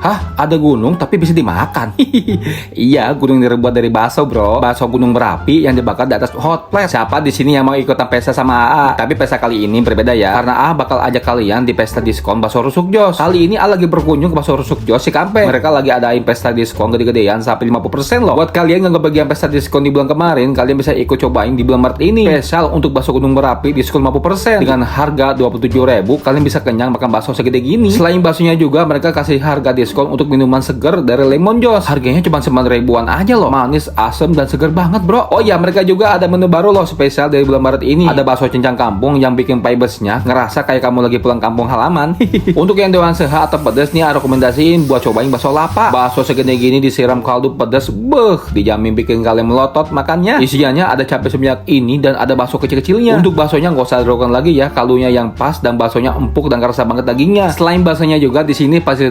Hah, ada gunung tapi bisa dimakan? Iya, gunung dibuat dari bakso, bro. Bakso gunung berapi yang dibakar di atas hot plate. Siapa di sini yang mau ikutan pesta sama AA? Tapi pesta kali ini berbeda ya, karena AA bakal ajak kalian di pesta diskon bakso rusuk Jos. Kali ini AA lagi berkunjung ke bakso rusuk Jos Cikampek. Mereka lagi adain pesta diskon gede-gedean sampai 50% loh. Buat kalian yang kebagian pesta diskon di bulan kemarin, kalian bisa ikut cobain di bulan Maret ini. Spesial untuk bakso gunung berapi diskon 50%. Dengan harga 27.000, kalian bisa kenyang makan bakso segede gini. Selain baksonya juga mereka kasih harga diskon untuk minuman segar dari Lemon Jos. Harganya cuma 9 ribuan aja loh. Manis, asem, dan segar banget, bro. Oh ya, mereka juga ada menu baru loh spesial dari bulan Maret ini. Ada bakso cincang kampung yang bikin vibes-nya ngerasa kayak kamu lagi pulang kampung halaman. Untuk yang doyan sehat atau pedas nih, rekomendasiin buat cobain bakso lapa. Bakso segede gini disiram kaldu pedas, dijamin bikin kalian melotot makannya. Isiannya ada cabai seminyak ini dan ada bakso kecil-kecilnya. Untuk baksonya nggak usah diragukan lagi ya, kaldunya yang pas dan baksonya empuk dan kerasa banget dagingnya. Selain baksonya juga di sini fasilitas